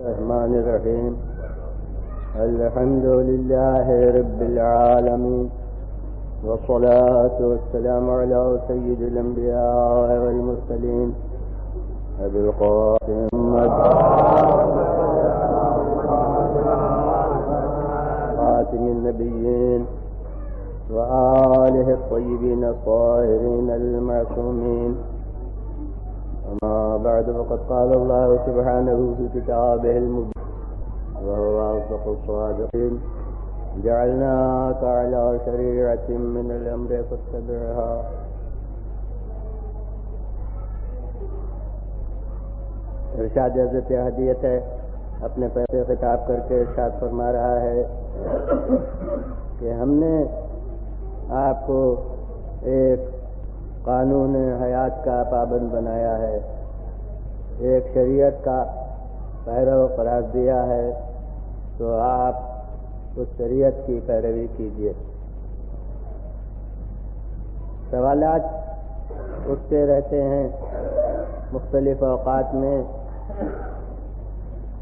الرحمن الرحیم الحمد للہ رب العالمین والصلاة والسلام علی سید الانبیاء والمرسلین ابی القاسم خاتم النبیین وآلہ الطیبین الطاہرین المعصومین. أما بعد فقد قال الله سبحانه في كتابه المبين وهو أصدق الصادقين جعلناك على شريعة من الأمر فاتبعها. ارشاد حضرت احدیت ہے اپنے پیسے خطاب کر کے ارشاد فرما رہا ہے کہ ہم نے آپ کو ایک قانون حیات کا پابند بنایا ہے، ایک شریعت کا پیرو قرار دیا ہے، تو آپ اس شریعت کی پیروی کیجیے. سوالات اٹھتے رہتے ہیں مختلف اوقات میں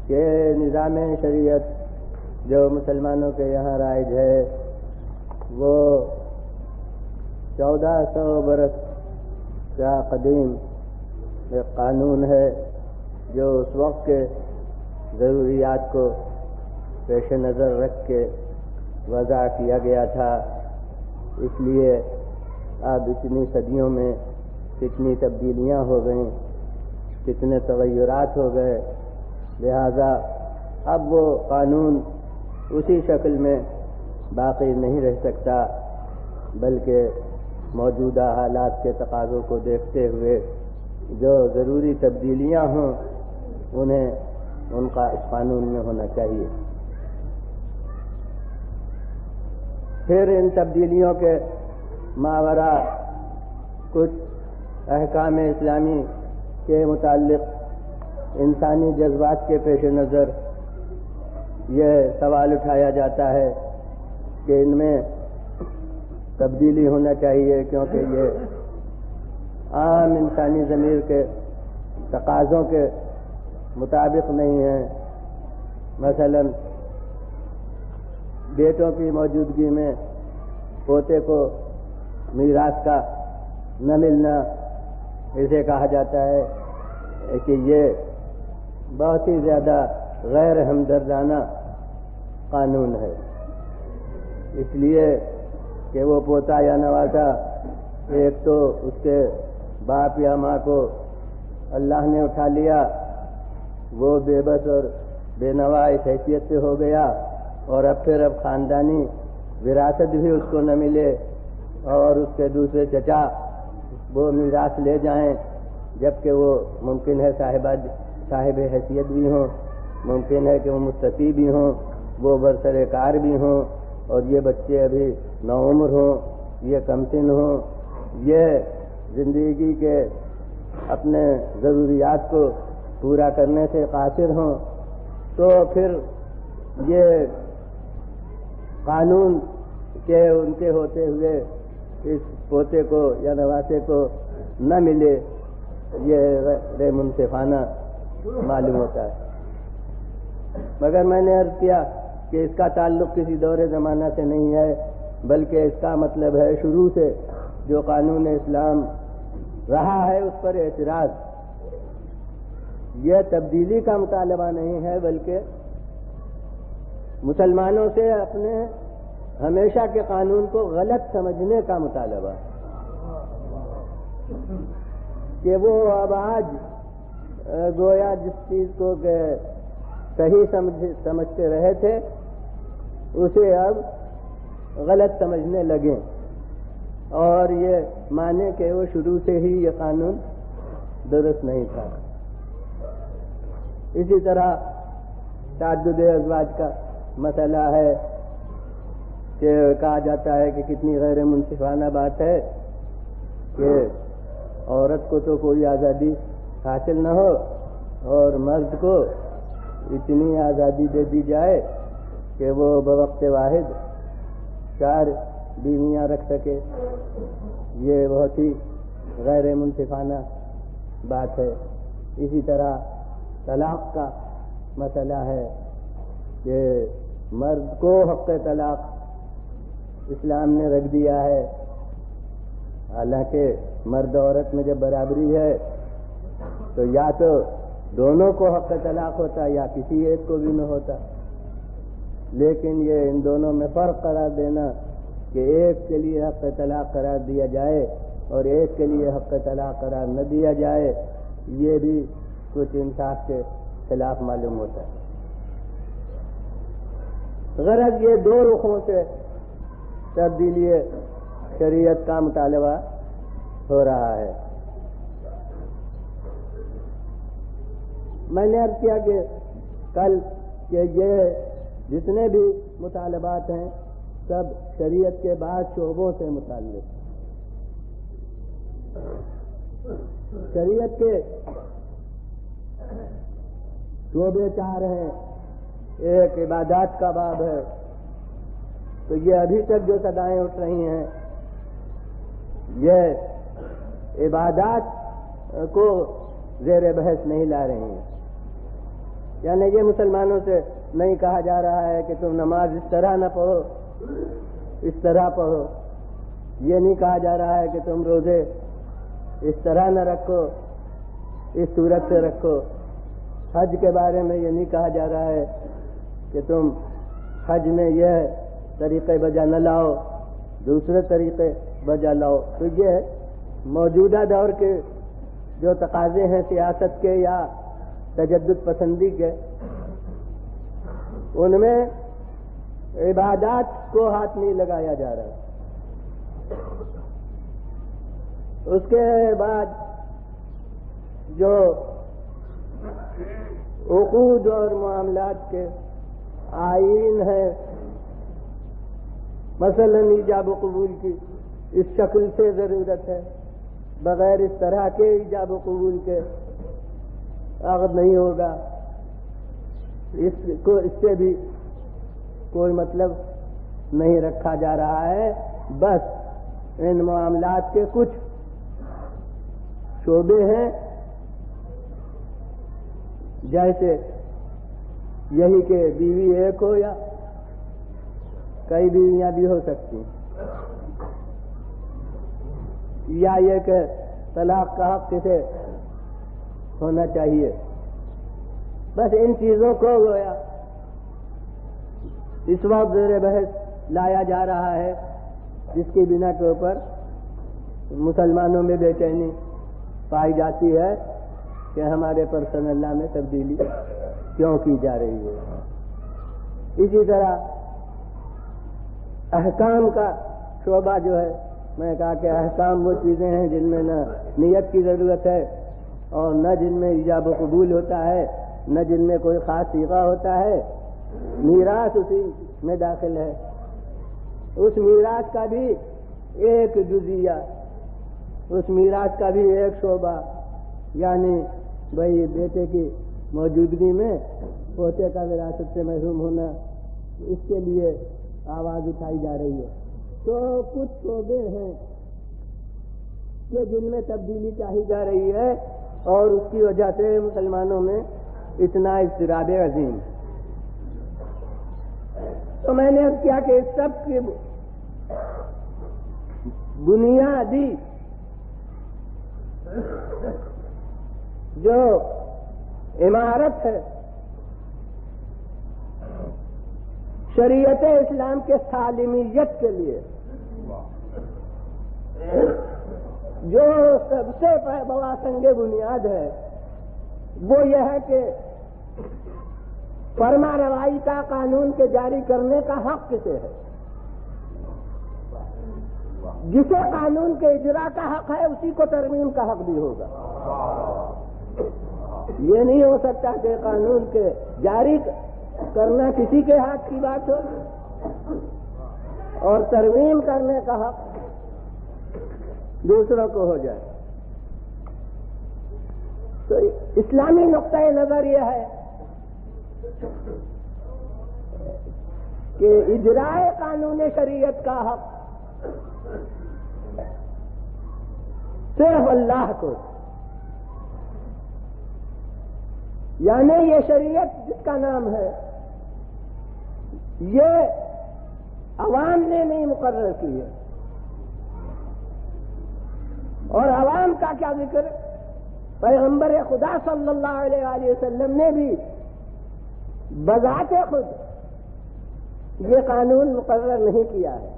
کہ نظام شریعت جو مسلمانوں کے یہاں رائج ہے وہ 1400 برس کا قدیم ایک قانون ہے جو اس وقت کے ضروریات کو پیش نظر رکھ کے وضع کیا گیا تھا. اس لیے اب اتنی صدیوں میں کتنی تبدیلیاں ہو گئیں، کتنے تغیرات ہو گئے، لہذا اب وہ قانون اسی شکل میں باقی نہیں رہ سکتا، بلکہ موجودہ حالات کے تقاضوں کو دیکھتے ہوئے جو ضروری تبدیلیاں ہوں انہیں ان کا اس قانون میں ہونا چاہیے. پھر ان تبدیلیوں کے ماوراء کچھ احکام اسلامی کے متعلق انسانی جذبات کے پیش نظر یہ سوال اٹھایا جاتا ہے کہ ان میں تبدیلی ہونا چاہیے، کیونکہ یہ عام انسانی ضمیر کے تقاضوں کے مطابق نہیں ہے. مثلا بیٹوں کی موجودگی میں پوتے کو میراث کا نہ ملنا، اسے کہا جاتا ہے کہ یہ بہت ہی زیادہ غیر ہمدردانہ قانون ہے، اس لیے کہ وہ پوتا یا نوازا ایک تو اس کے باپ یا ماں کو اللہ نے اٹھا لیا، وہ بے بس اور بے نوا اس حیثیت سے ہو گیا، اور اب خاندانی وراثت بھی اس کو نہ ملے، اور اس کے دوسرے چچا وہ میراث لے جائیں، جبکہ وہ ممکن ہے صاحب حیثیت بھی ہوں، ممکن ہے کہ وہ مستفی بھی ہوں، وہ برسر کار بھی ہوں، اور یہ بچے ابھی نوعمر ہوں، یہ کم سن ہوں، یہ زندگی کے اپنے ضروریات کو پورا کرنے سے قاصر ہوں. تو پھر یہ قانون کے ان کے ہوتے ہوئے اس پوتے کو یا نواسے کو نہ ملے، یہ غیر منصفانہ معلوم ہوتا ہے. مگر میں نے عرض کیا کہ اس کا تعلق کسی دور زمانہ سے نہیں ہے، بلکہ اس کا مطلب ہے شروع سے جو قانون اسلام رہا ہے اس پر اعتراض. یہ تبدیلی کا مطالبہ نہیں ہے، بلکہ مسلمانوں سے اپنے ہمیشہ کے قانون کو غلط سمجھنے کا مطالبہ کہ وہ اب آج گویا جس چیز کو کہ صحیح سمجھتے رہے تھے اسے اب غلط سمجھنے لگے، اور یہ مانے کہ وہ شروع سے ہی یہ قانون درست نہیں تھا. اسی طرح تعدد ازواج کا مسئلہ ہے کہ کہا جاتا ہے کہ کتنی غیر منصفانہ بات ہے کہ عورت کو تو کوئی آزادی حاصل نہ ہو اور مرد کو اتنی آزادی دے دی جائے کہ وہ بوقت واحد 4 بیویاں رکھ سکے. یہ بہت ہی غیر منصفانہ بات ہے. اسی طرح طلاق کا مسئلہ ہے کہ مرد کو حق طلاق اسلام نے رکھ دیا ہے، حالانکہ مرد عورت میں جب برابری ہے تو یا تو دونوں کو حق طلاق ہوتا یا کسی ایک کو بھی نہ ہوتا، لیکن یہ ان دونوں میں فرق قرار دینا کہ ایک کے لیے حق طلاق قرار دیا جائے اور ایک کے لیے حق طلاق قرار نہ دیا جائے، یہ بھی کچھ انصاف کے خلاف معلوم ہوتا ہے۔ غرض یہ دو رخوں سے تبدیلی شریعت کا مطالبہ ہو رہا ہے۔ میں نے عرض کیا کہ کل کہ یہ جتنے بھی مطالبات ہیں سب شریعت کے بعد شعبوں سے متعلق۔ شریعت کے شعبے چار ہیں، ایک عبادات کا باب ہے، تو یہ ابھی تک جو صدائیں اٹھ رہی ہیں یہ عبادات کو زیر بحث نہیں لا رہی ہیں، یعنی یہ مسلمانوں سے نہیں کہا جا رہا ہے کہ تم نماز اس طرح نہ پڑھو اس طرح پڑھو، یہ نہیں کہا جا رہا ہے کہ تم روزے اس طرح نہ رکھو اس صورت سے رکھو، حج کے بارے میں یہ نہیں کہا جا رہا ہے کہ تم حج میں یہ طریقے بجا نہ لاؤ دوسرے طریقے بجا لاؤ۔ تو یہ موجودہ دور کے جو تقاضے ہیں سیاست کے یا تجدد پسندی کے، ان میں عبادات کو ہاتھ نہیں لگایا جا رہا۔ اس کے بعد جو عقود اور معاملات کے آئین ہے، مثلا ایجاب و قبول کی اس شکل سے ضرورت ہے، بغیر اس طرح کے ایجاب و قبول کے عقد نہیں ہوگا، اس سے بھی کوئی مطلب نہیں رکھا جا رہا ہے۔ بس ان معاملات کے کچھ شعبے ہیں، جیسے یہی کہ بیوی ایک ہو یا کئی بیویاں بھی ہو سکتی ہیں، یا یہ کہ طلاق کا حق کسے ہونا چاہیے، بس ان چیزوں کو گویا اس وقت زیر بحث لایا جا رہا ہے، جس کی بنا کے اوپر مسلمانوں میں بے چینی پائی جاتی ہے کہ ہمارے پرسنل لا میں تبدیلی کیوں کی جا رہی ہے۔ اسی طرح احکام کا شعبہ جو ہے، میں نے کہا کہ احکام وہ چیزیں ہیں جن میں نہ نیت کی ضرورت ہے اور نہ جن میں ایجاب و قبول ہوتا ہے، نہ جن میں کوئی خاص صیغہ ہوتا ہے۔ میراث اسی میں داخل ہے، اس میراث کا بھی ایک جزیہ، اس میراث کا بھی ایک شعبہ، یعنی بھائی بیٹے کی موجودگی میں پوتے کا وراثت سے محروم ہونا، اس کے لیے آواز اٹھائی جا رہی ہے۔ تو کچھ شعبے ہیں کہ جن میں تبدیلی چاہی جا رہی ہے اور اس کی وجہ سے مسلمانوں میں اتنا اضطراب عظیم۔ تو میں نے اب کیا کہ اس سب کی بنیادی جو عمارت ہے شریعت اسلام کے سالمیت کے لیے، جو سب سے بڑا سنگ بنیاد ہے، وہ یہ ہے کہ فرما روائی کا قانون کے جاری کرنے کا حق کسے ہے؟ جسے قانون کے اجرا کا حق ہے اسی کو ترمیم کا حق بھی ہوگا۔ یہ نہیں ہو سکتا کہ قانون کے جاری کرنا کسی کے ہاتھ کی بات ہو اور ترمیم کرنے کا حق دوسروں کو ہو جائے۔ تو اسلامی نقطۂ نظر یہ ہے کہ اجرائے قانون شریعت کا حق صرف اللہ کو، یعنی یہ شریعت جس کا نام ہے یہ عوام نے نہیں مقرر کی ہے، اور عوام کا کیا ذکر، پیغمبر خدا صلی اللہ علیہ وآلہ وسلم نے بھی بذات خود یہ قانون مقرر نہیں کیا ہے،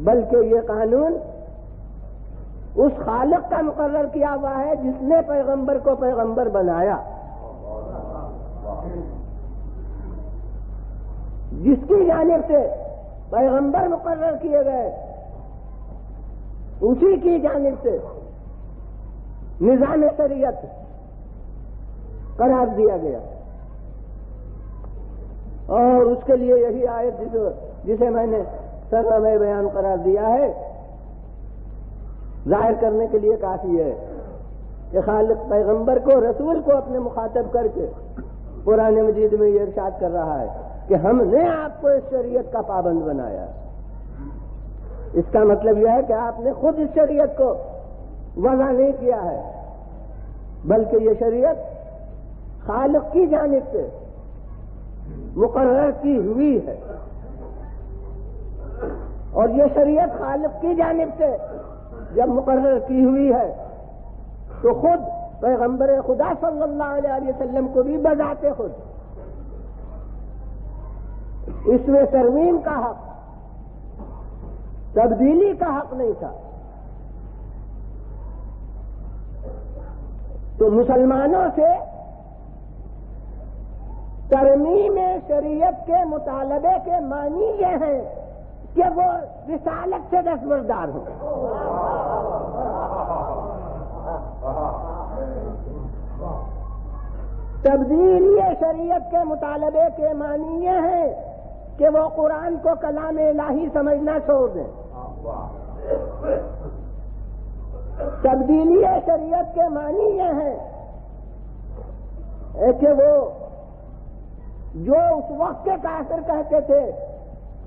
بلکہ یہ قانون اس خالق کا مقرر کیا ہوا ہے جس نے پیغمبر کو پیغمبر بنایا، جس کی جانب سے پیغمبر مقرر کیے گئے اسی کی جانب سے نظام شریعت قرار دیا گیا، اور اس کے لیے یہی آیت جسے میں نے سرنامہ بیان قرار دیا ہے ظاہر کرنے کے لیے کافی ہے کہ خالق پیغمبر کو، رسول کو اپنے مخاطب کر کے قرآن مجید میں یہ ارشاد کر رہا ہے کہ ہم نے آپ کو اس شریعت کا پابند بنایا۔ اس کا مطلب یہ ہے کہ آپ نے خود اس شریعت کو وضع نہیں کیا ہے، بلکہ یہ شریعت خالق کی جانب سے مقرر کی ہوئی ہے، اور یہ شریعت خالق کی جانب سے جب مقرر کی ہوئی ہے تو خود پیغمبر خدا صلی اللہ علیہ وسلم کو بھی بذات خود اس میں ترمیم کا حق، تبدیلی کا حق نہیں تھا۔ تو مسلمانوں سے ترمیم شریعت کے مطالبے کے معنی یہ ہیں کہ وہ رسالت سے دستبردار ہوں، تبدیلی شریعت کے مطالبے کے معنی یہ ہیں کہ وہ قرآن کو کلام الہی سمجھنا چھوڑ دیں، تبدیلی شریعت کے معنی یہ ہے کہ وہ جو اس وقت کے کافر کہتے تھے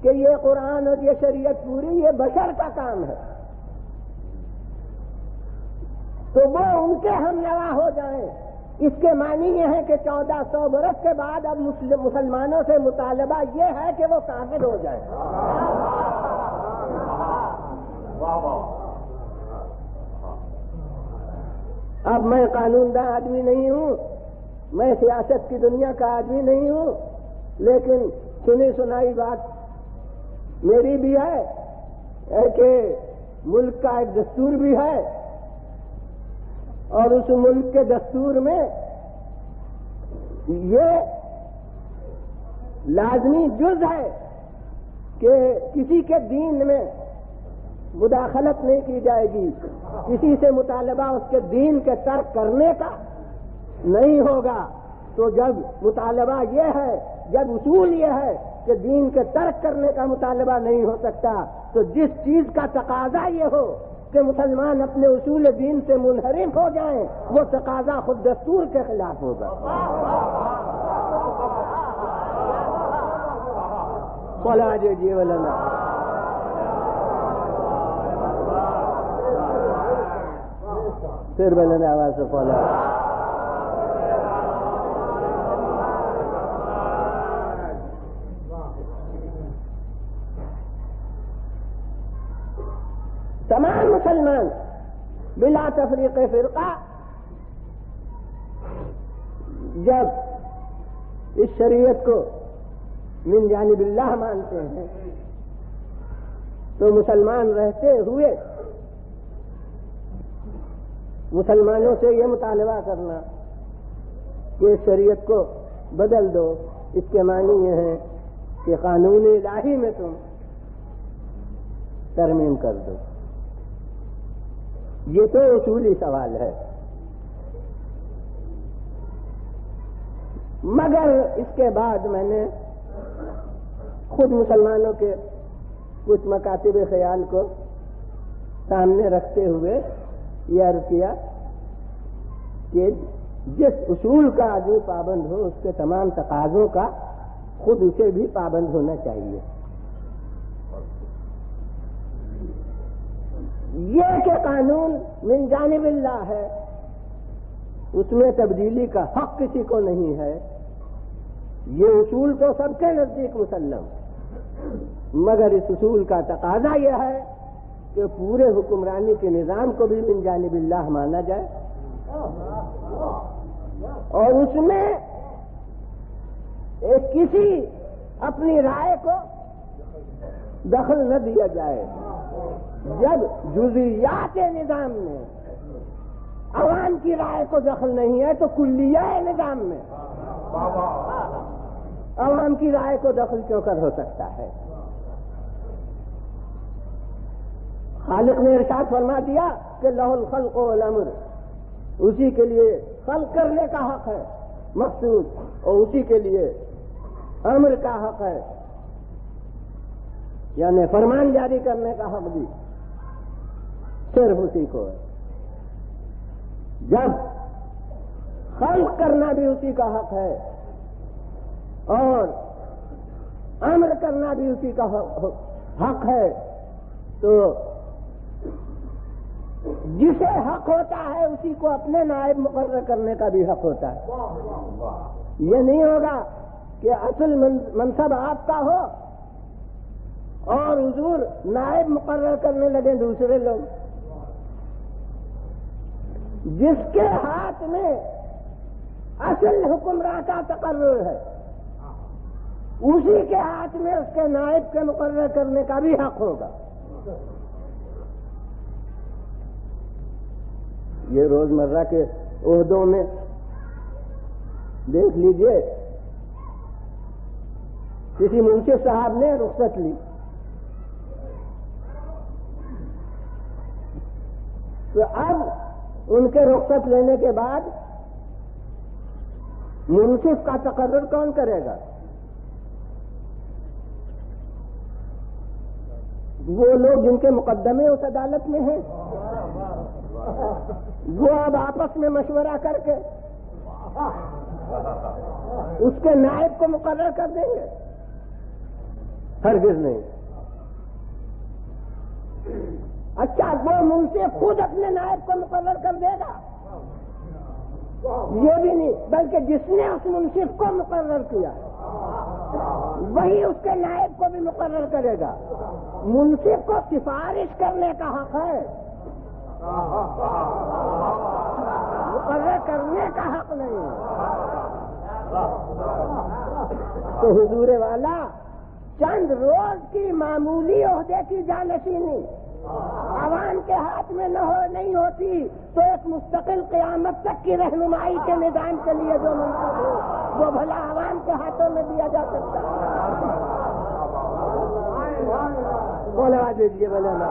کہ یہ قرآن اور یہ شریعت پوری یہ بشر کا کام ہے، تو وہ ان کے ہم نوا ہو جائیں۔ اس کے معنی یہ ہے کہ 1400 برس کے بعد اب مسلمانوں سے مطالبہ یہ ہے کہ وہ کافر ہو جائیں۔ اب میں قانون داں آدمی نہیں ہوں، میں سیاست کی دنیا کا آدمی نہیں ہوں، لیکن سنی سنائی بات میری بھی ہے کہ ملک کا ایک دستور بھی ہے، اور اس ملک کے دستور میں یہ لازمی جز ہے کہ کسی کے دین میں مداخلت نہیں کی جائے گی، کسی سے مطالبہ اس کے دین کے ترک کرنے کا نہیں ہوگا۔ تو جب مطالبہ یہ ہے، جب اصول یہ ہے کہ دین کے ترک کرنے کا مطالبہ نہیں ہو سکتا، تو جس چیز کا تقاضا یہ ہو کہ مسلمان اپنے اصول دین سے منحرف ہو جائیں، وہ تقاضا خود دستور کے خلاف ہوگا۔ بولا جی ولنا پھر بلند آواز سے بولا۔ تمام مسلمان بلا تفریق فرقہ جب اس شریعت کو من جانب اللہ مانتے ہیں تو مسلمان رہتے ہوئے مسلمانوں سے یہ مطالبہ کرنا کہ اس شریعت کو بدل دو، اس کے معنی یہ ہے کہ قانون الہی میں تم ترمیم کر دو۔ یہ تو اصولی سوال ہے، مگر اس کے بعد میں نے خود مسلمانوں کے کچھ مکاتب خیال کو سامنے رکھتے ہوئے یہ عرض کیا کہ جس اصول کا آدمی پابند ہو اس کے تمام تقاضوں کا خود اسے بھی پابند ہونا چاہیے۔ یہ کہ قانون من جانب اللہ ہے، اس میں تبدیلی کا حق کسی کو نہیں ہے. یہ اصول تو سب کے نزدیک مسلم، مگر اس اصول کا تقاضا یہ ہے کہ پورے حکمرانی کے نظام کو بھی من جانب اللہ مانا جائے، اور اس میں کسی اپنی رائے کو دخل نہ دیا جائے. جب جزیات نظام میں عوام کی رائے کو دخل نہیں ہے تو کلیہ نظام میں عوام کی رائے کو دخل کیوں کر ہو سکتا ہے؟ خالق نے ارشاد فرما دیا کہ لہ الخلق والامر، اسی کے لیے خلق کرنے کا حق ہے مخصوص، اور اسی کے لیے امر کا حق ہے، یعنی فرمان جاری کرنے کا حق بھی صرف اسی کو ہے. جب خلق کرنا بھی اسی کا حق ہے اور امر کرنا بھی اسی کا حق ہے، تو جسے حق ہوتا ہے اسی کو اپنے نائب مقرر کرنے کا بھی حق ہوتا ہے. یہ نہیں ہوگا کہ اصل منصب آپ کا ہو اور حضور نائب مقرر کرنے لگے دوسرے لوگ. جس کے ہاتھ میں اصل حکمراں کا تقرر ہے اسی کے ہاتھ میں اس کے نائب کے مقرر کرنے کا بھی حق ہوگا. یہ روزمرہ کے عہدوں میں دیکھ لیجئے، کسی منصف صاحب نے رخصت لی تو اب ان کے رخصت لینے کے بعد منصف کا تقرر کون کرے گا؟ وہ لوگ جن کے مقدمے اس عدالت میں ہیں، وہ اب آپس میں مشورہ کر کے اس کے نائب کو مقرر کر دیں گے؟ ہرگز نہیں. اچھا، وہ منصف خود اپنے نائب کو مقرر کر دے گا؟ یہ بھی نہیں، بلکہ جس نے اس منصف کو مقرر کیا وہی اس کے نائب کو بھی مقرر کرے گا. منصف کو سفارش کرنے کا حق ہے، مقرر کرنے کا حق نہیں. تو حضور والا چند روز کی معمولی عہدے کی جانشینی عوام کے ہاتھ میں نہیں ہوتی تو ایک مستقل قیامت تک کی رہنمائی کے نظام کے لیے جو منصب ہو وہ بھلا عوام کے ہاتھوں میں دیا جا سکتا ہے. بولوا دیجیے بولے نا،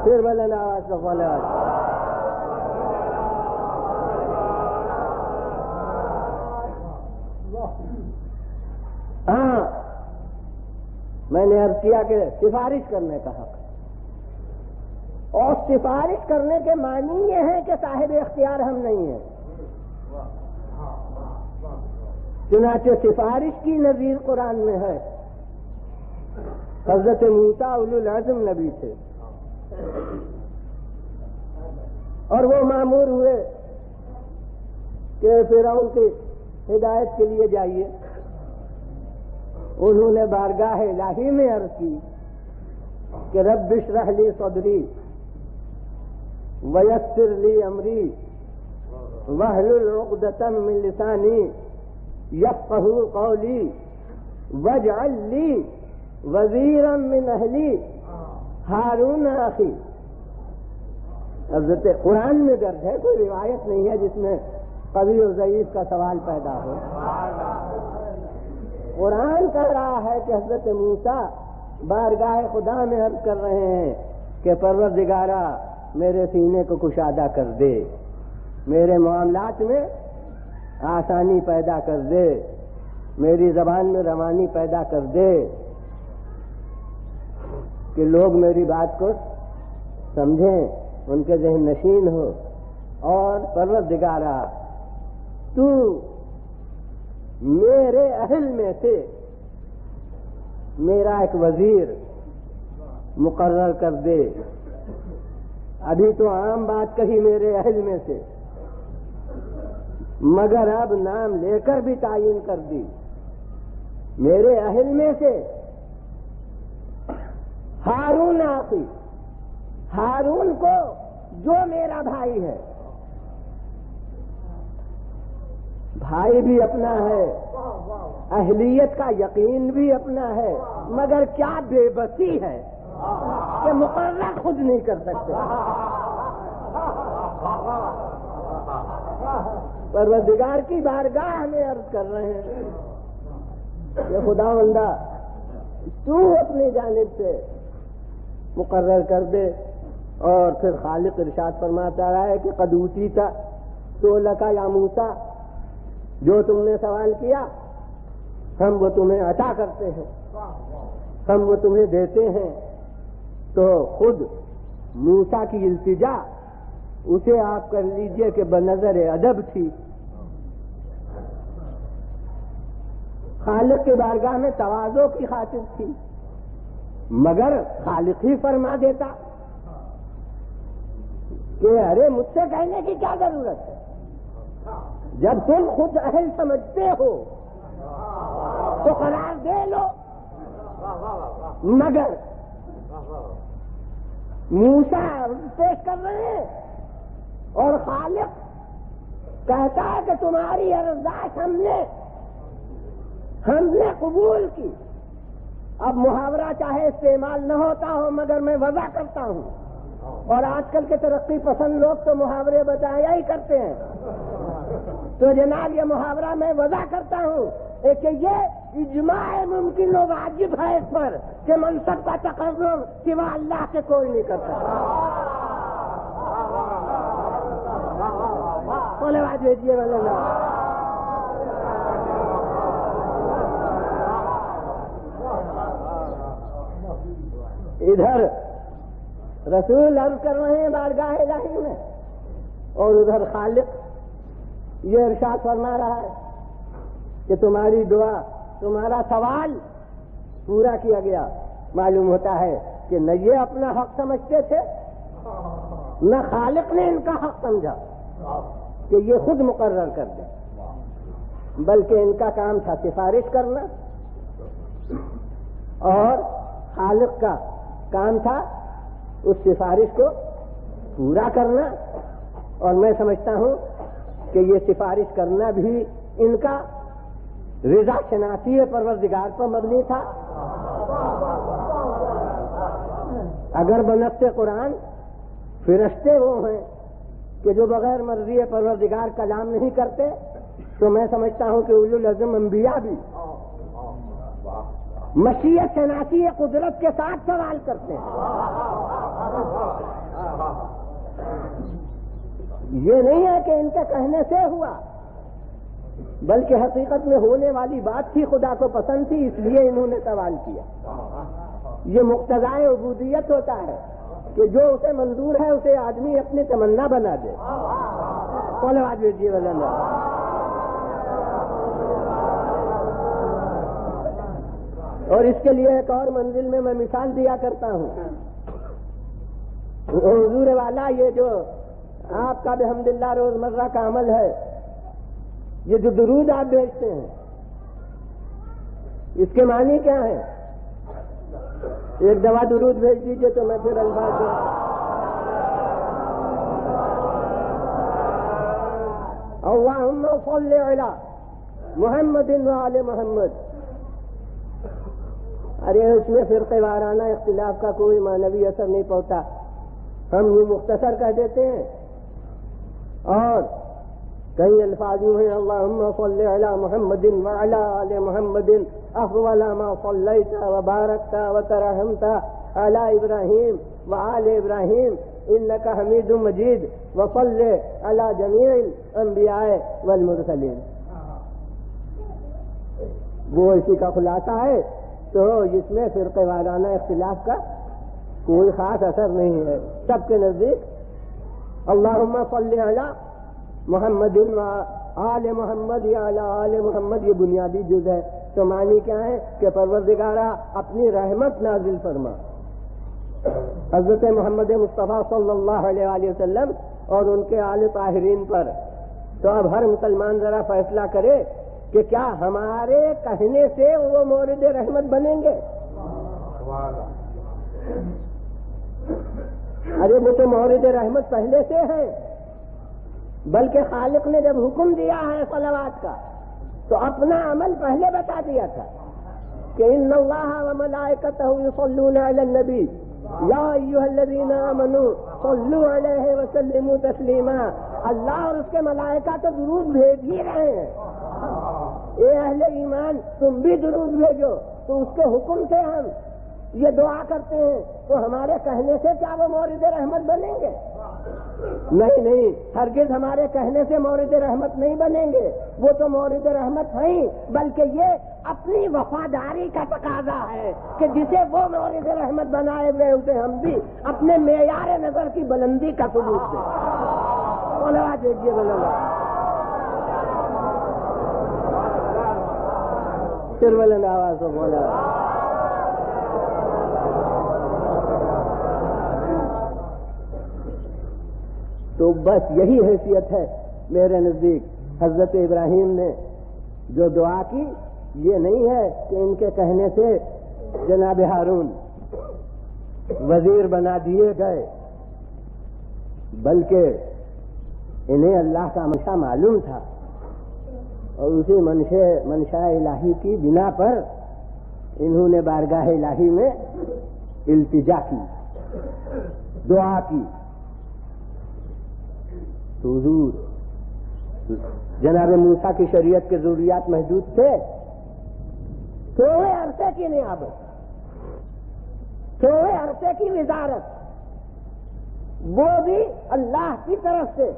پھر بولے نا آواز تو بولے. ہاں، میں نے عرض کیا کہ سفارش کرنے کا حق ہے، اور سفارش کرنے کے معنی یہ ہے کہ صاحب اختیار ہم نہیں ہیں. چنانچہ سفارش کی نظیر قرآن میں ہے. حضرت موسیٰ اولو العزم نبی تھے اور وہ مامور ہوئے کہ فرعون کی ہدایت کے لیے جائیے. انہوں نے بارگاہ الہی میں عرض کی کہ رب اشرح لی صدری ویسر لی امری واحلل عقدۃ من لسانی یفقہوا قولی واجعل لی وزیرا من اہلی ہارون اخی. حضرت قرآن میں درج ہے، کوئی روایت نہیں ہے جس میں قوی اور ضعیف کا سوال پیدا ہو. قرآن کہہ رہا ہے کہ حضرت موسیٰ بارگاہ خدا میں عرض کر رہے ہیں کہ پروردگارا میرے سینے کو کشادہ کر دے، میرے معاملات میں آسانی پیدا کر دے، میری زبان میں روانی پیدا کر دے کہ لوگ میری بات کو سمجھیں، ان کے ذہن نشین ہو. اور پروردگارا تو میرے اہل میں سے میرا ایک وزیر مقرر کر دے ابھی تو عام بات کہی میرے اہل میں سے، مگر اب نام لے کر بھی تعین کر دی، میرے اہل میں سے ہارون آخی، ہارون کو جو میرا بھائی ہے، بھائی بھی اپنا ہے، اہلیت کا یقین بھی اپنا ہے، مگر کیا بے بسی ہے کہ مقرر خود نہیں کر سکتے۔ پروردگار کی بارگاہ میں عرض کر رہے ہیں کہ خداوندہ تو اپنی جانب سے مقرر کر دے۔ اور پھر خالق ارشاد فرماتا رہا ہے کہ قد اوتیت سؤلک یا موسیٰ، جو تم نے سوال کیا ہم وہ تمہیں عطا کرتے ہیں، ہم وہ تمہیں دیتے ہیں۔ تو خود موسیٰ کی التجا اسے آپ کر لیجئے کہ بنظر ادب تھی، خالق کی بارگاہ میں تواضع کی خاطر تھی، مگر خالق ہی فرما دیتا کہ ارے مجھ سے کہنے کی کیا ضرورت ہے، جب تم خود اہل سمجھتے ہو تو قرار دے لو۔ مگر موسیٰ پیش کر رہے ہیں اور خالق کہتا ہے کہ تمہاری ارزاش ہم نے قبول کی۔ اب محاورہ چاہے استعمال نہ ہوتا ہو مگر میں وضع کرتا ہوں، اور آج کل کے ترقی پسند لوگ تو محاورے بتایا ہی کرتے ہیں، تو جناب یہ محاورہ میں وضع کرتا ہوں کہ یہ اجماع ممکن و واجب ہے اس پر کہ منصب کا تقرر سوا اللہ کے کوئی نہیں کرتا۔ بولے بات بھیجیے والا ادھر رسول عرض کر رہے ہیں بارگاہ الہی میں، اور ادھر خالق یہ ارشاد فرما رہا ہے کہ تمہاری دعا، تمہارا سوال پورا کیا گیا۔ معلوم ہوتا ہے کہ نہ یہ اپنا حق سمجھتے تھے، نہ خالق نے ان کا حق سمجھا کہ یہ خود مقرر کر دیں، بلکہ ان کا کام تھا سفارش کرنا، اور خالق کا کام تھا اس سفارش کو پورا کرنا۔ اور میں سمجھتا ہوں کہ یہ سفارش کرنا بھی ان کا رضا شناسی پروردگار پر مبنی تھا۔ اگر بنفس قرآن فرشتے وہ ہیں کہ جو بغیر مرضی پروردگار کلام نہیں کرتے، تو میں سمجھتا ہوں کہ اولو العزم انبیاء بھی مشیت شناسی قدرت کے ساتھ سوال کرتے ہیں۔ یہ نہیں ہے کہ ان کے کہنے سے ہوا، بلکہ حقیقت میں ہونے والی بات تھی، خدا کو پسند تھی، اس لیے انہوں نے سوال کیا۔ یہ مقتضائے عبودیت ہوتا ہے کہ جو اسے منظور ہے اسے آدمی اپنی تمنا بنا دے۔ صلوات بھیجیے والا۔ اور اس کے لیے ایک اور منزل میں میں مثال دیا کرتا ہوں۔ حضور والا یہ جو آپ کا بحمدللہ روزمرہ کا عمل ہے، یہ جو درود آپ بھیجتے ہیں، اس کے معنی کیا ہے؟ ایک دفعہ درود بھیج دیجیے تو میں پھر الفاظ دوں۔ اللہم صلی علی محمد وعلی محمد۔ ارے اس میں فرقے وارانہ اختلاف کا کوئی معنوی اثر نہیں پہنچتا، ہم یوں مختصر کہہ دیتے ہیں۔ اور کئی الفاظ یوں ہیں، اللہم صلی علی محمد وعلی آل محمد افضل ما صلیت وبارکت وترحمت علی ابراہیم وآل ابراہیم انک حمید مجید وصلی علی جمیع الانبیاء والمرسلین۔ وہ اسی کا خلاصہ ہے، تو جس میں فرقے وارانہ اختلاف کا کوئی خاص اثر نہیں ہے، سب کے نزدیک اللہم صلی علی محمد و آل محمد یا علی آل محمد یہ بنیادی جز ہے۔ تو معنی کیا ہے کہ پروردگارہ اپنی رحمت نازل فرما، حضرت محمد مصطفیٰ صلی اللہ علیہ وآلہ وسلم اور ان کے آل طاہرین پر، تو اب ہر مسلمان ذرا فیصلہ کرے کہ کیا ہمارے کہنے سے وہ مورد رحمت بنیں گے؟ ارے وہ تو مورد رحمت پہلے سے ہیں، بلکہ خالق نے جب حکم دیا ہے صلوات کا تو اپنا عمل پہلے بتا دیا تھا کہ ان اللہ وملائکتہ یصلون علی النبی یا ایھا الذین آمنوا صلوا علیہ وسلموا تسلیما۔ اللہ اور اس کے ملائکہ تو درود بھیج ہی رہے ہیں، اے اہل ایمان تم بھی درود بھیجو۔ تو اس کے حکم سے ہم یہ دعا کرتے ہیں، تو ہمارے کہنے سے کیا وہ مورد رحمت بنیں گے؟ نہیں، ہرگز ہمارے کہنے سے مورد رحمت نہیں بنیں گے، وہ تو مورد رحمت ہیں، بلکہ یہ اپنی وفاداری کا تقاضا ہے کہ جسے وہ مورد رحمت بنائے ہوئے اسے ہم بھی اپنے معیار نظر کی بلندی کا ثبوت دیں۔ صلوات دیجیے پھر بلند آواز سے بولا۔ تو بس یہی حیثیت ہے میرے نزدیک حضرت ابراہیم نے جو دعا کی، یہ نہیں ہے کہ ان کے کہنے سے جناب ہارون وزیر بنا دیے گئے، بلکہ انہیں اللہ کا منشا معلوم تھا اور اسی منشا الہی کی بنا پر انہوں نے بارگاہ الہی میں التجا کی، دعا کی۔ تو حضور جناب موسیٰ کی شریعت کے ضروریات محدود تھے، تھوڑے عرصے کی نیابت، تھوڑے عرصے کی وزارت، وہ بھی اللہ کی طرف سے،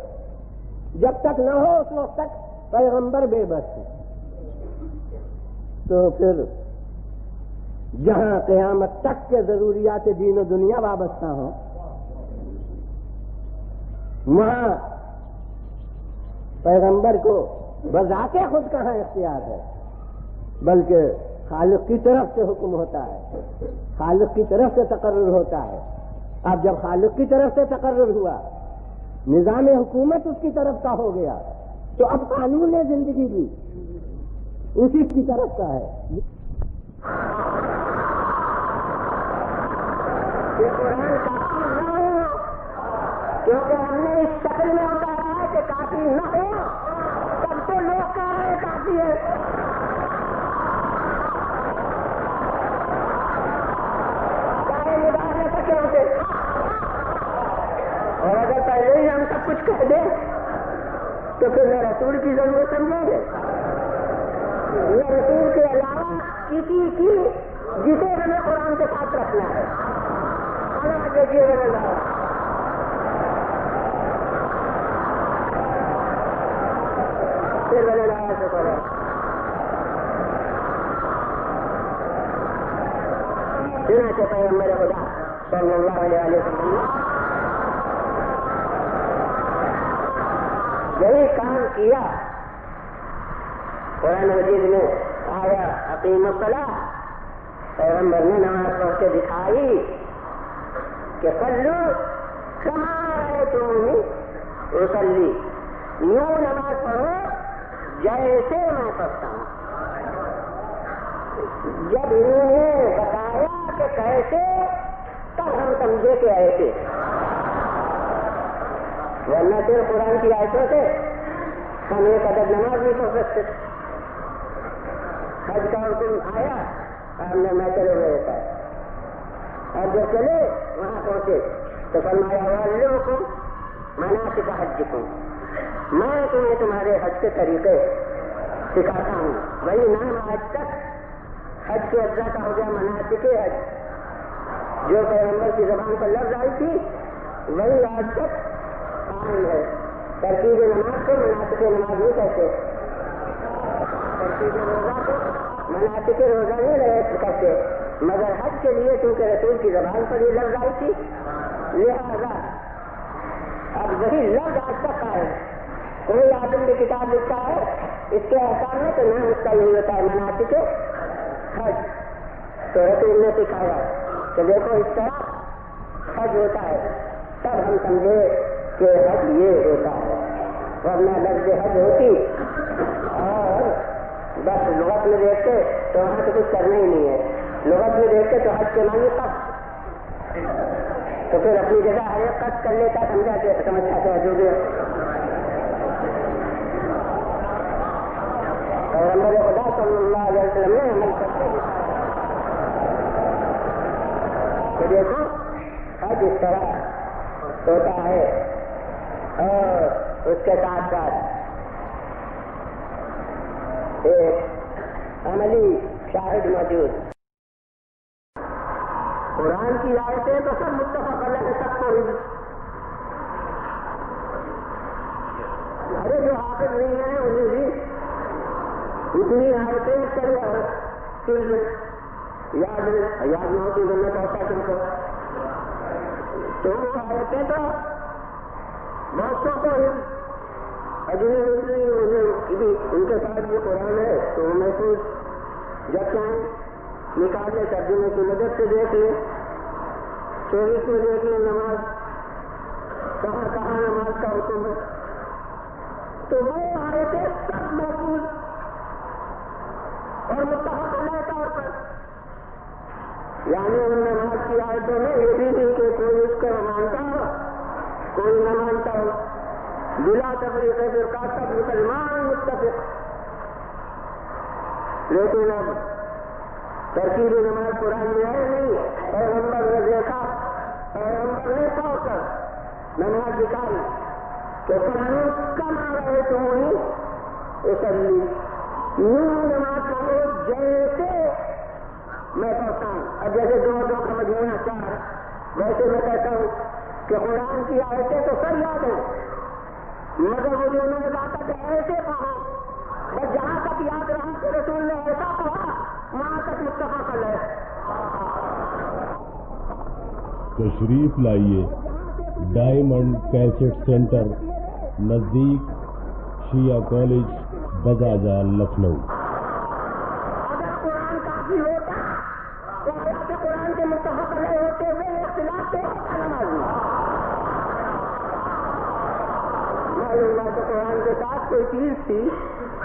جب تک نہ ہو اس وقت تک پیغمبر بے بس ہے۔ تو پھر جہاں قیامت تک کے ضروریات دین و دنیا وابستہ ہوں، وہاں پیغمبر کو بذات خود کہاں اختیار ہے، بلکہ خالق کی طرف سے حکم ہوتا ہے، خالق کی طرف سے تقرر ہوتا ہے۔ اب جب خالق کی طرف سے تقرر ہوا، نظام حکومت اس کی طرف کا ہو گیا، تو اب قانون زندگی بھی اسی کی طرف کا ہے۔ یہ قرآن کافی نہ ہو، کیونکہ ہم نے اس شکل میں اتارا ہے کہ کافی نہ ہو، تب تو لوگ کہہ رہے ہیں کافی ہے۔ چاہے نبھا نہ سکے اسے، اور اگر پہلے ہی ہم سب کچھ کہہ دیں تو پھر نہ رسول کی ضرورت سمجھیں گے، نہ رسول کے علاوہ کسی کی جسے ہمیں قرآن کے ساتھ رکھنا ہے۔ دیکھیے پھر بنے لایا سے کرو۔ چنانچہ پیغمبر خدا صلی اللہ علیہ وسلم یہی کام کیا۔ قرآن مجید میں آیا اقیم الصلاۃ، پیغمبر نے نماز پڑھ کے دکھائی کہ صلو کما رأیتمونی اصلی، یوں نماز پڑھو جیسے میں پڑھتا ہوں۔ جب انہوں نے بتایا کہ کیسے، تب ہم سمجھے کہ ایسے، ورنہ صرف قرآن کی آیتوں سے ہم ایک عدد نماز نہیں پڑھ سکتے۔ حج کا حکم آیا، ہم نے میں چلے ہوئے تھا، اور جب چلے وہاں پہنچے تو فرمایا وَعَلِّمُكُمْ مَنَاسِكَ حَجِّكُمْ، میں تمہیں تمہارے حج کے طریقے سکھاتا ہوں۔ وہی نام آج تک حج کے اجزاء کا ہو گیا مناسک حج، جو پیغمبر کی زبان پر لفظ آئی تھی وہی آج تک قائم ہے۔ ترتیب نماز کو مناسک نماز نہیں کہتے، ترتیب روزہ کو مناسک روزہ نہیں کہتے، مگر حج کے لیے چونکہ رسول کی زبان پر یہ لفظ آئی تھی، لہذا اب وہی لفظ آج تک قائم۔ کوئی آدمی بھی کتاب لکھتا ہے اس کے احکام میں تو نام اس کا یہی ہوتا ہے مناسک حج۔ تو رسول نے سکھایا کہ دیکھو اس طرح حج ہوتا ہے تب ہم سمجھے کہ حج یہ ہوتا ہے، ورنہ لفظ حج ہوتی اور بس لغت میں دیکھتے تو وہاں تو کچھ کرنا ہی نہیں ہے، لغت میں دیکھتے تو حج کے معنی قصد، تو پھر اپنی جگہ ہر ایک قصد کر لیتا، سمجھتا کہ جو بھی پیغمبر خدا صلی اللہ علیہ وسلم نے عمل کرتے کہ دیکھو حج اس طرح ہوتا ہے، اور اس کے ساتھ ساتھ ایک عملی شاہد موجود، قرآن کی آیتیں تو سب متفق علیہ سب کو ارے جو حافظ نہیں ہیں انہیں بھی اتنی آیتیں پھر یاد نہ ہوتی ضرورت ہوتا تم کو، تو وہ آیتیں تو بہت کو ان کے ساتھ یہ قرآن ہے تو وہ محفوظ جب چاہیں نکال لے، ترجمے کی مدد سے دیکھ لیں، 24 میں دیکھ لیں نماز کہاں کہاں نماز کا حکم ہے، تو وہ آیتیں سب محفوظ اور متفق علیہ طور پر، یعنی ان نماز کی آیتوں میں یہ بھی نہیں کہ کوئی اس کو مانتا ہو کوئی نہ مانتا ہو، بلا تفریق فرقہ سب مسلمان متفق، لیکن اب ترکیب نماز قرآن میں ہے نہیں، پیغمبر نے دیکھا، پیغمبر نے پڑھ کر نماز نکالی کہ کم آ رہے تم وہیں اسمبلی نماز پڑھو جیسے میں کہتا ہوں، اب جیسے دو کا مجموعہ 4، ویسے میں کہتا ہوں کہ قرآن کی آیتیں تو سب یاد ہیں، مگر وہ دونوں نے کہا تھا کہ ایسے پڑھو، بس جہاں تک یاد رہا کہ رسول نے ایسا پڑھا وہاں تک متفق علیہ۔ تشریف لائیے ڈائمنڈ کیسٹ سینٹر، نزدیک شیعہ کالج، بزازا، لکھنؤ۔ اگر قرآن کافی ہوتا تو حالات قرآن کے متفق علیہ ہوتے ہوئے اختلاف تو ہوتا نماز میں، معلوم بات قرآن کے ساتھ کوئی چیز تھی،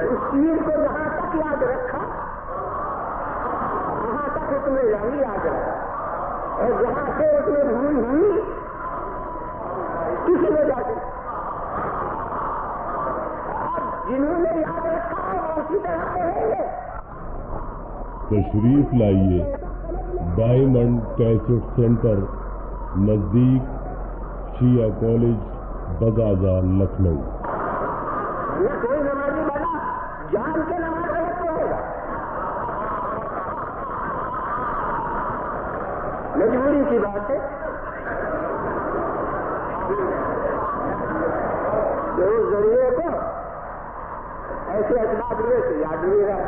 اس چیز کو جہاں تک یاد رکھا وہاں تک اس میں یاد رکھا، اور جہاں سے اس میں بھول ہوئی کسی نے جا کے جنہوں نے یاد رکھا وہ اسی طرح کہیں گے۔ تشریف لائیے ڈائمنڈ کیسٹ سینٹر، نزدیک شیعہ کالج، بزازا، لکھنؤ۔ نہ کوئی نمازی بنا جان کے نماز غلط پڑھے گا، مجبوری کی بات ہے، کہ اس ذریعے کو ایسے اسباب ہوئے کہ یاد نہیں رہا،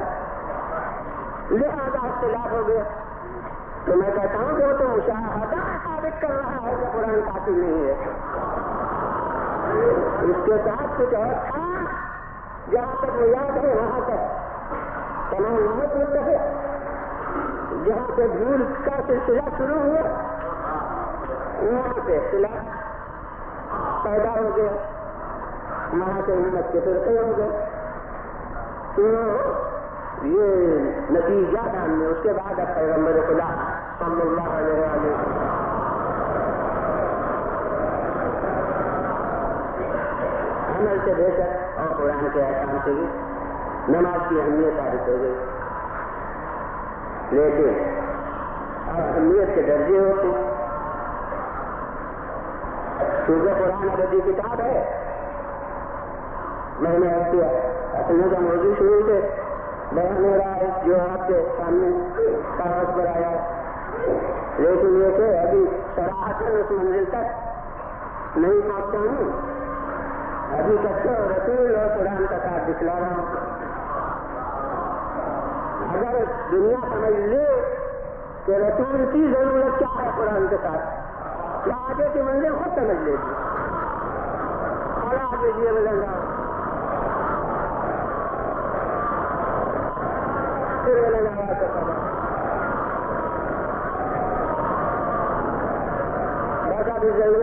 لہذا اختلاف ہو گیا، تو میں کہتا ہوں کہ وہ تو مشاہدہ ثابت کر رہا ہے کہ قرآن کافی نہیں ہے، اس کے ساتھ کچھ اور تھا، جہاں تک وہ یاد ہے وہاں تک تمام امت متفق، جہاں سے بھول کا سلسلہ شروع ہوا وہاں سے اختلاف پیدا ہو گیا، وہاں سے امت کے فرقے ہو گئے، تو یہ نتیجہ ہم نے اس کے بعد اب پیغمبر خدا صلی اللہ علیہ وسلم عمل سے بے شک اور قرآن کے احکام سے بھی نماز کی اہمیت ثابت ہو گئی، لیکن اہمیت کے درجے ہوتے، کیونکہ قرآن ابدی کتاب ہے، میں نے اپنے کا موضوع شروع سے بیان ہو رہا ہے جو آپ کے سامنے کاغذ پر آیا ہے، لیکن یہ کہ ابھی صراحتاً اس منزل تک نہیں پہنچتا ہوں، ابھی تک تو رسول اور قرآن کا ساتھ دکھلا رہا ہوں۔ اگر دنیا سمجھ لے کہ رسول کی ضرورت کیا ہے قرآن کے ساتھ، کیا آگے کی منزل خود سمجھ لے گی، اور آگے یہ ملیں گا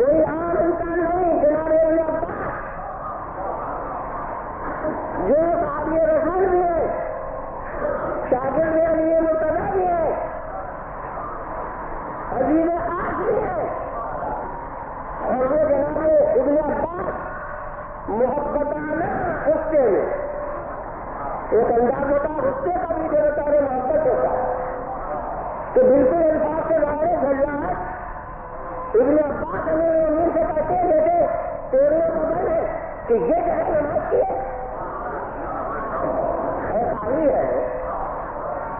کوئی عام انسان نہیں، جناب ابن عباس جو صحابی رسول بھی ہے، شاگرد علی مرتضیٰ بھی ہے، عزیز خاص بھی ہے، اور وہ جناب ابن عباس محبتانہ غصے میں ایک انداز ہوتا ہے غصے کا بھی جو ہوتا ہے محبت ہوتا ہے، تو بالکل الفاظ سے ظاہر گھبراہٹ ابن عباس ہمیں امید سے کہتے ہیں جیسے تیرے قبل ہے کہ یہ جگہ نماز کی ہے خالی ہے.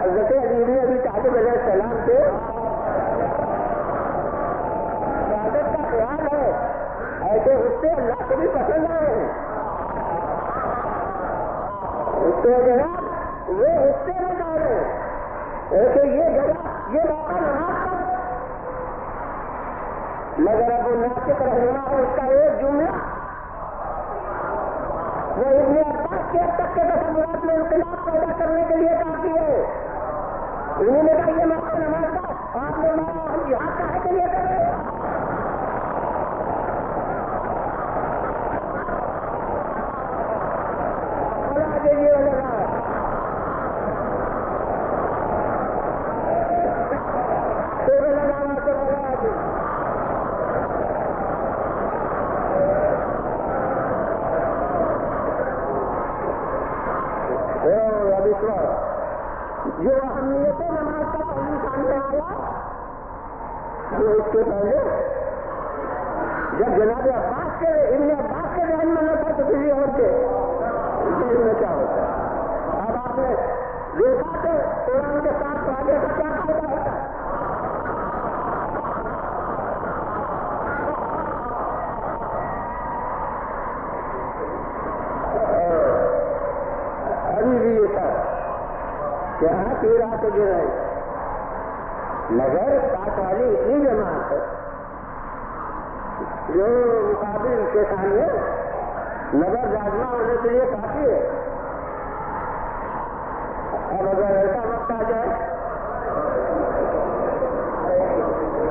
حضرت علی بن ابی طالب علیہ السلام سے عبادت کا خیال ہے، ایسے غصے اللہ کو بھی پسند آئے ہیں، تو جناب وہ غصے میں ڈالے ایسے یہ جگہ یہ موقع نماز کا، مگر اب ناطق رہنما ہے اس کا ایک جملہ وہ ابن عباس کے اب تک کے تصورات میں انقلاب پیدا کرنے کے لیے کافی ہے. انہوں نے کہا یہ موقع نماز کا، آپ نے مارا ہم جہاد کہے کے لیے کر رہے ہیں. جو اہمیت نماز کا پہلو سامنے آیا وہ اس کے پہلے جب جناب عباس کے ابن عباس کے ذہن میں نہ تھا تو کسی اور کے ذہن میں کیا ہوتا ہے. اب آپ نے دیکھا کہ قرآن کے ساتھ فائدے کا کیا فائدہ ہوتا ہے. ابھی بھی یہ تھا کہ ہاں پھر آ کے گرے مگر ساتھ والی اتنی جماعت ہے جو مقابل کے سامنے نظر راجما ہونے کے لیے کافی ہے. اب اگر ایسا وقت آ جائے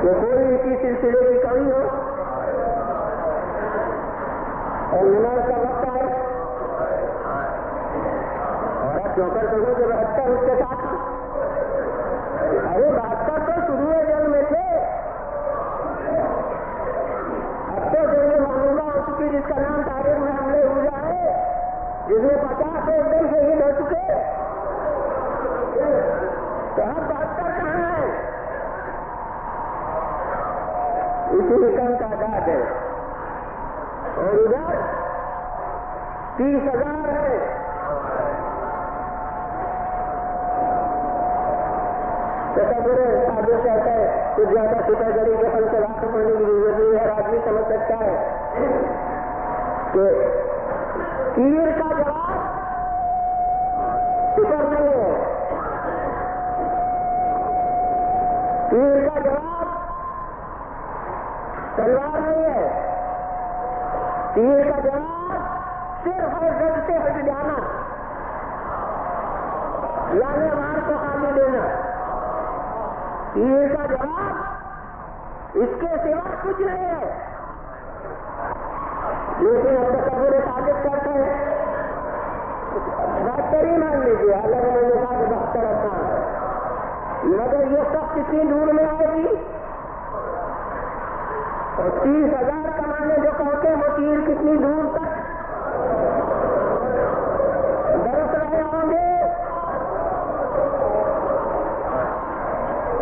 کہ کوئی اسی سلسلے کی کمی ہو اور نماز کا وقت آئے اور آپ چوکر کرو کہ 72 اس کے ساتھ، ارے 72 تو شروع جنگ میں تھے، اب تو جو یہ معلومہ ہو چکی جس کا نام تاریخ میں حملے ہوا ہے، جس میں 50 سے ایک دم شہید ہو چکے، تو اب 72 کہاں ہے؟ اسی کم تعداد ہے اور ادھر 30,000 ہے. صادر کہتا ہے کچھ زیادہ سپاہی گری کے فن سے واقف ہونے کی ضرورت نہیں ہے. ہر آدمی سمجھ سکتا ہے کہ تیر کا جواب سپر نہیں ہے، تیر کا جواب تلوار نہیں ہے، تیر کا جواب صرف ہے زد سے ہٹ جانا، یعنی وار کو خالی دینا. تیر کا جواب اس کے سوا کچھ نہیں ہے. لیکن اب تصور ثابت کرتے ہیں بہتری مان لیجیے الگ الگ ساتھ 72 افغان ہے، مگر یہ سب کتنی دور میں آئے گی اور 30,000 کمانے جو کہتے ہیں وہ تیر کتنی دور تک برس رہے ہوں گے.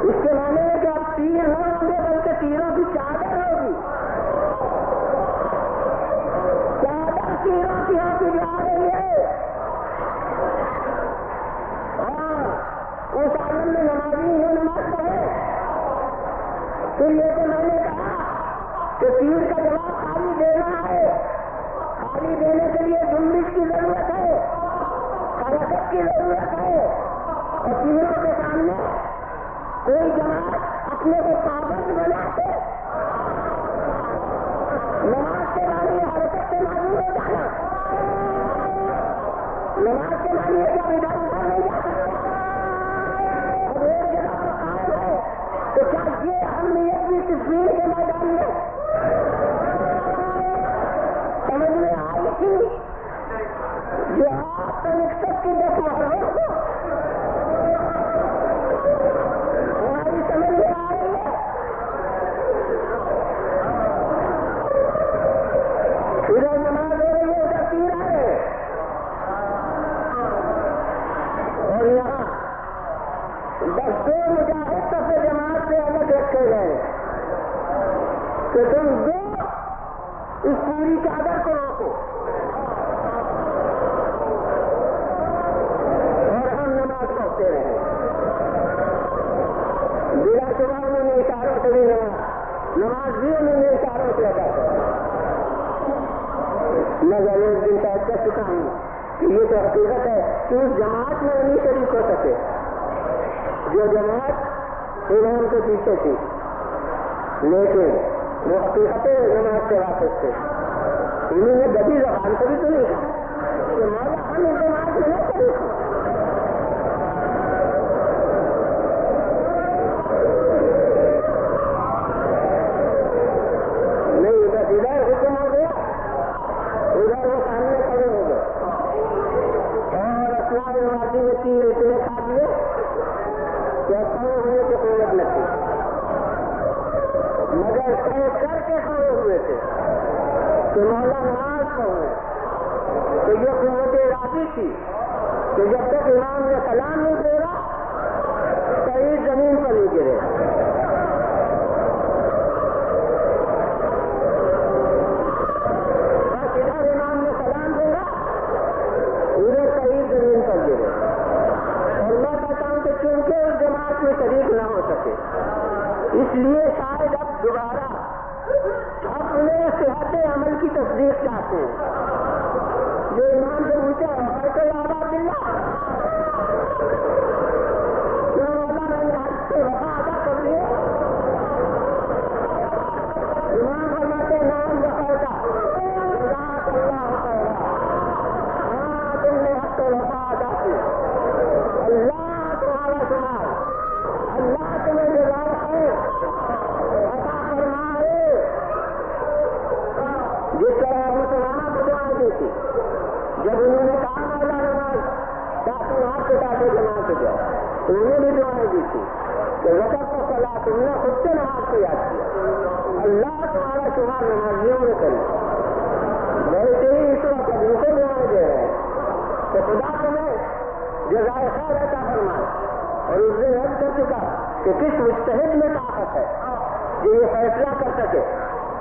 اس کے معنی ہے کہ آپ تیر نہ ہوں گے بلکہ تیروں کی چادر ہوگی، چادر تیروں کی ہوتی جا رہی ہے. اور اس عالم میں نمازی یہ نماز پڑھے پھر یہ تو میں نے کہا کہ تیر کا جواب خالی دینا ہے، خالی دینے کے لیے جنبش کی ضرورت ہے، حرکت کی ضرورت ہے، اور تیروں کے سامنے کوئی جماعت اپنے کو پابند بنا کے نماز کے معنی حرکت سے معلوم ہو جانا، نماز کے معنی ہے کہ ادھر ادھر نہیں جا سکتا. اب ایک جگہ پر قائم ہے تو کیا یہ اہمیت بھی تصویر کے میدان میں کہ آپ تو ایک سب کی دیکھا ہو ہماری سمجھ میں آ رہی ہے. ادھر نماز ہو رہی ہے ادھر پی رہا ہے اور یہاں بس دو مجاہد سب جماعت سے الگ رکھے گئے کہ تم دو اس پوری چادر کو روکو اور ہم نماز پڑھتے رہے. بلا شبہ انہوں نے اشاروں سے بھی نماز بھی انہوں نے اشاروں سے ادا کر. میں ایک دن طے کر چکا ہوں کہ یہ تو حقیقت ہے کہ اس جماعت میں نہیں شریک ہو سکے جو جماعت امام کے پیچھے تھی, لیکن وہ حقیقت نماز سے واپس تھے. انہوں نے گدی زبان سے بھی تو نہیں کہا کہ مولا ہم اس جماعت میں نہیں شریک ہوں. نہیں بس ادھر حکم ہو گیا, ادھر وہ سامنے کھڑے ہو گئے اور اپنا نمازی میں تیر اتنے کھا دیے کہ کھڑے ہونے کی قوت نہ تھی, مگر طے کر کے کھڑے ہوئے تھے کہ مولا نماز پڑھیں. تو یہ قوت ارادی تھی کہ جب تک امام نے سلام نہیں پھیرا صحیح زمین پر نہیں گرے. بس ادھر امام نے سلام پھیرا ادھر صحیح زمین پر گرے. اور میں کہتا ہوں کہ کیونکہ اس جماعت میں شریک نہ ہو سکے اس لیے شاید اب دوبارہ اپنے صحت عمل کی تصدیق چاہتے ہیں. جو امام سے پوچھا ہے کہ یاد عبداللہ کیا مولا میں نے حج سے وفا ادا کر لیے؟ امام فرماتے نام وفا کا جزاک اللہ خیرا, ہاں تم نے حج سے وفا ادا کی, اللہ تمہارا شمار, اللہ تمہیں جزائے خیر عطا فرمائے. جس طرح مسلمانوں کو دعائیں دی تھی جب انہوں نے کہا مولا نماز تاکہ ہاتھ کے تاکہ جماعت ہو جائے, انہوں نے دعائیں دی تھی کہ وقت کو صلاح تم نے خود سے نماز کو یاد کیا, اللہ تمہارا شمار نمازیوں میں کرے. ویسے ہی اس وقت ان کو دعائیں دے رہے ہیں کہ خدا تمہیں جزائے خیر عطا فرمائے. اور اس نے رد کر چکا کہ کس مجتہد میں طاقت ہے جو یہ فیصلہ کر سکے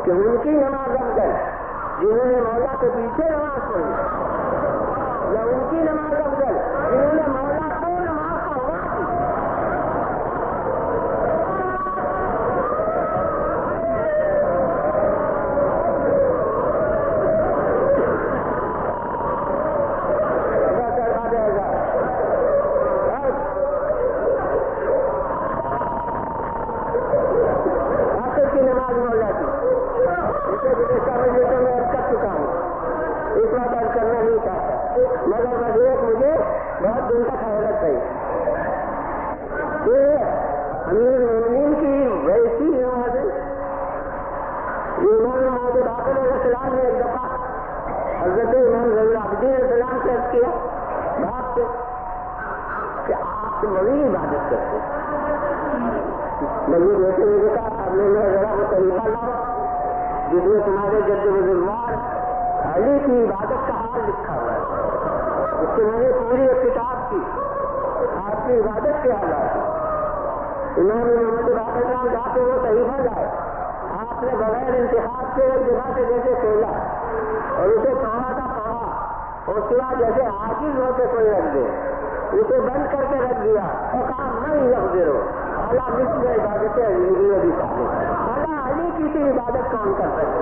کہ ان کی نماز افضل جنہوں نے مولا کے پیچھے نماز پڑھی یا ان کی نماز افضل جنہوں نے مولا کو نماز کا وقت دی. آخر کی نماز مولا کی میں کر چکا ہوں, اس وقت اب کرنا نہیں چاہتا, مگر وزیرت مجھے بہت دن تک حیرت رہی کہ امیر المومنین کی ویسی نمازیں امام محمد باقر علیہ السلام نے ایک دفعہ حضرت امام زین العابدین علیہ السلام سے عرض کیا باپ سے کہ آپ تو بڑی عبادت کرتے بڑی بیٹے مجھے کہا اب میں ذرا وہ طریقہ لاؤ جس میں تمہارے جد بزرگوار علی کی عبادت کا حال لکھا ہوا ہے. اس سے میں نے پوری ایک کتاب کی آپ کی عبادت کے حالات. امام محمد باقر صاحب جا کے وہ صحیفہ لائے, آپ نے بغیر انتخاب کے ایک جگہ سے جیسے کھولا اور اسے تھوڑا سا پڑھا, اور اس کے بعد جیسے عاجز ہو کے کوئی رکھ دے اسے بند کر کے رکھ دیا اور کہا میں رکھ دے رہو اللہ مصر عبادت اللہ علی کی سی عبادت کون کر سکتے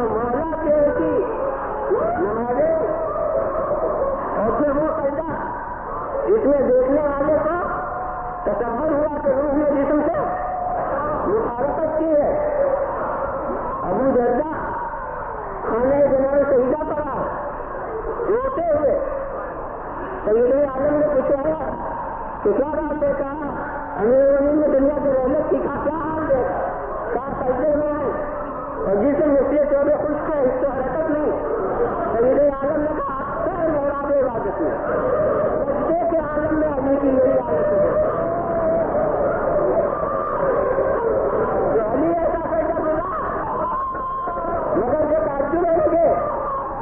مولا کے کی نمازیں اور پھر وہ سجدہ جس میں دیکھنے والے کو تصور ہوا کہ روح نے جسم سے مخالفت کی ہے. ابو جردہ کھانے جناب سجدہ پڑا روتے ہوئے سید عالم نے پوچھا کہ کیا بات ہے, کہا امیر المومنین نے دنیا کی رحمت کی کیا حال دیکھا, کہا سجدے میں آئے اور جسم اس لیے چودے خشک ہے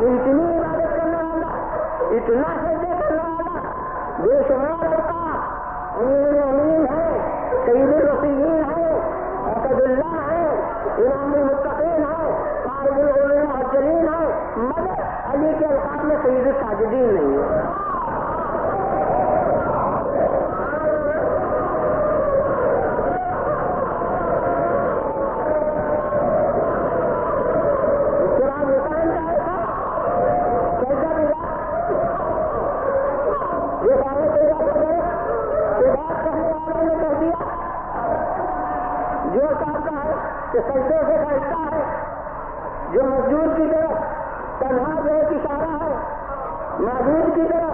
اتنی عبادت کرنے والا، اتنا سجدے کرنے والا، بے شمار لڑکا امین امین ہے، سید الرسولین ہے، اسد اللہ ہے، امام المتقین ہے، قائد المحجلین ہے، مگر علی کے القاب میں سید الساجدین نہیں ہے۔ کہ سجدے سے بیٹھتا ہے، جو مزدور کی طرف تنہا جو اشارہ ہے، معبود کی طرف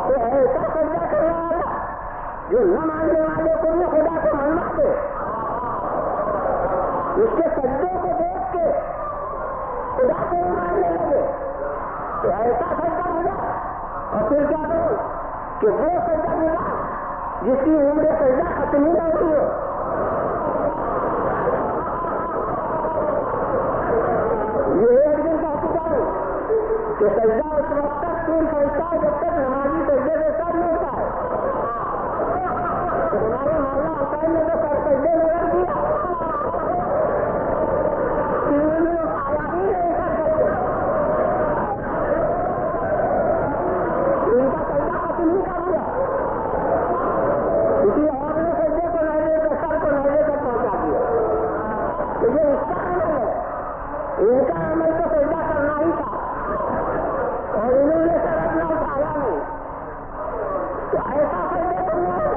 تو ایسا سجدہ کرنے والا جو نہ ماننے والے کو بھی خدا کو ماننا دے، اس کے سجدے کو دیکھ کے خدا کو ماننے لگے تو ایسا سجدہ ملا۔ اور پھر کیا کرو کہ وہ سجدہ ملا جس کی عمر سجدہ ختم ہی نہ ہوئی ہو۔ یہ ایک دن کا چکا ہے کہ سجدہ اس وقت تک پھول پھیلتا ہے جب تک نمازی سجدے سے سر نہیں ہوتا ہے۔ تو ہمارے مولا حسین نے تو سر سجدے میں رکھ دیا، آیا بھی نہیں کر سکتے، ان کا سجدہ ختم نہیں کر دیا، کسی اور نے سجدے کو نہلے کر سر کو نہلے تک پہنچا دیا۔ تو یہ اس کا عمل ہے، ان کا عمل تو سجدہ کرنا ہی تھا اور انہوں نے سر اپنا اٹھایا نہیں، تو ایسا سجدہ کرنا ہے۔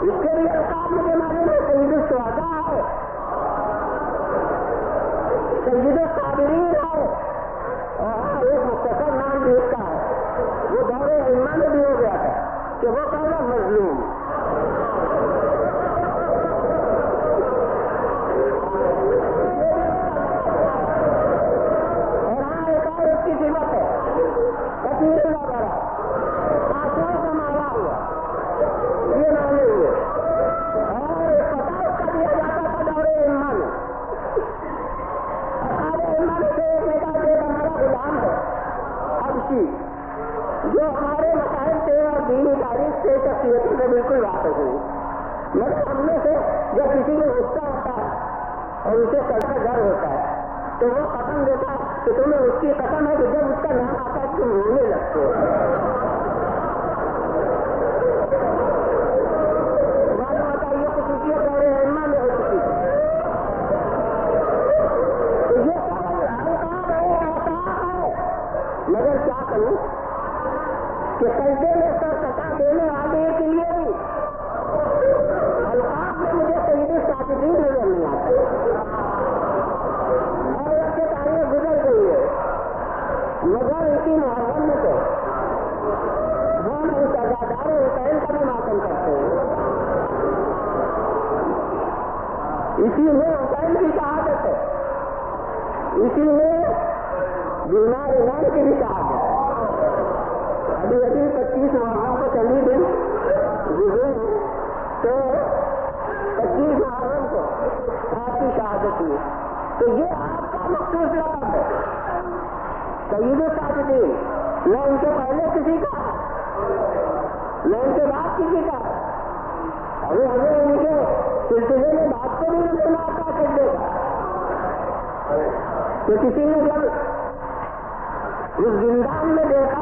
اس کے لیے القاب مجھے معلوم ہے، سید الشہداء ہے، سید الصابرین ہے، اور ایک مختصر نام بھی اس کا ہے، وہ دور ائمہ میں بھی ہو گیا تھا کہ وہ پہلا مظلوم۔ جو ہمارے مسائل سے اور دینی تاریخ سے شخصیتوں سے بالکل واقف ہوئی، مگر ہم میں سے جب کسی میں غصہ ہوتا ہے اور اسے سر کا ڈر ہوتا ہے تو وہ قسم دیتا ہے کہ تمہیں اس کی قسم ہے کہ جب اس کا نام آتا ہے تم رونے لگتے ہو۔ معلوم ہوتا ہے یہ خصوصیت اور ائمہ میں ہو چکی ہے۔ تو یہ سب القاب ہے، آسان ہے، مگر کیا کروں کہ سجدے میں سر کٹا دینے والے کے لیے بھی القاب میں مجھے سید الساجدین نظر نہیں آتا، اور اس کی تاریخ گزر گئی ہے، مگر اسی محرم میں تو ہم اس عزادار حسین کا بھی ماتم کرتے ہیں، اسی میں حسین کی شہادت ہے، اسی میں بیمار ایمان کی بھی شہادت ہے۔ ابھی 25 محرم کو چلی دن گزرے تو 25 محرم کو آپ کی شہادت ہوئی، تو یہ آپ کا مخصوص لقب ہے سید الساجدین، نہ ان کے پہلے کسی کا نہ ان کے بعد کسی کا۔ ابھی ہمیں ان کے سلسلے میں بات کو بھی نہیں آتا سجدے کا، کہ کسی نے جب اس زندان میں دیکھا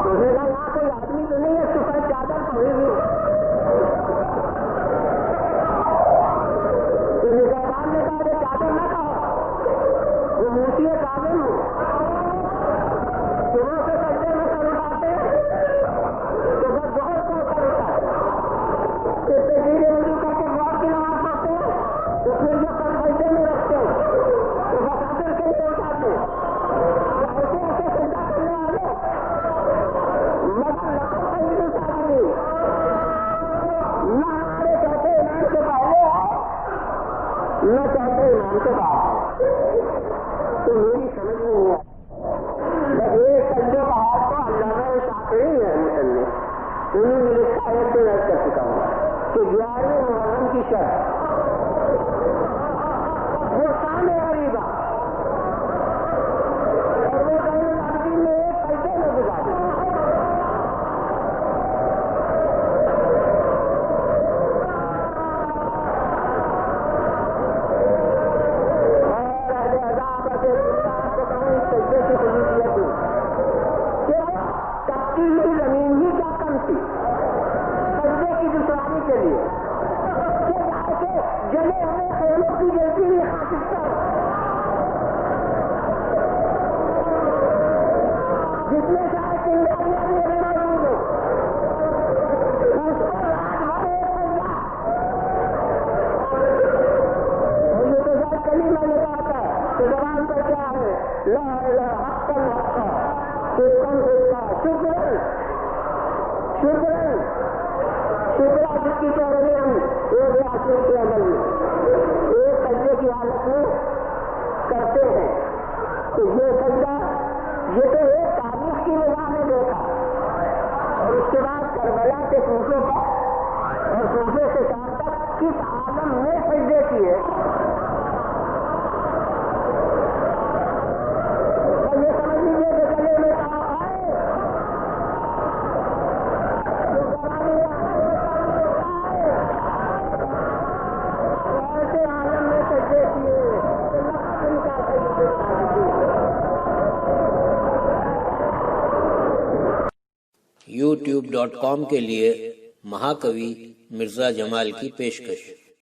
تو نے کہا یہاں کوئی آدمی تو نہیں ہے سفید چادر پڑی ہوئی، تو نگہبان نے کہا کہ چادر نہ کہو، وہ موسی کاظم ہو، صبح سے سجدے میں سر اٹھاتے تو بس بہت کو سر اٹھاتے، اس سے دھیرے وضو کر کے غور کی نماز پڑھتے تو پھر جو سر سجدے میں رکھتے تو بس اثر کے لیے اٹھاتے، ایسے ایسے سجدہ کرنے والے، مگر لقب سید الساجدین نہ ہمارے چوتھے امام کے پہلے ہے نہ چوتھے امام کے بعد ہے، تو میری سمجھ نہیں ہے۔ بس ایک سجدے کا ہاتھ تو علامہ شافعی ہے مصنف، انہوں نے لکھا ہے تو یاد کر چکا ہوں کہ 11 محرم کی شب وہ شام غریبہ لا الہ حقا حقا صدقا صدقا شکرا شکرا شکرا جس کی کہہ رہے ہیں وہ بھی آخر کے عمل میں ایک سجدے کی حالت میں کرتے ہیں. تو یہ سجدہ یہ تو ایک تاریخ کی نگاہ میں دیکھا اور اس کے بعد کربلا کے کوفے پر اور کوفے سے شام تک کس عالم میں سجدے کیے. یہ سمجھ لیجیے کہ گلے میں آئے ایسے عالم میں سجدے کیے. youtube.com کے لیے مہاکوی مرزا جمال کی پیشکش.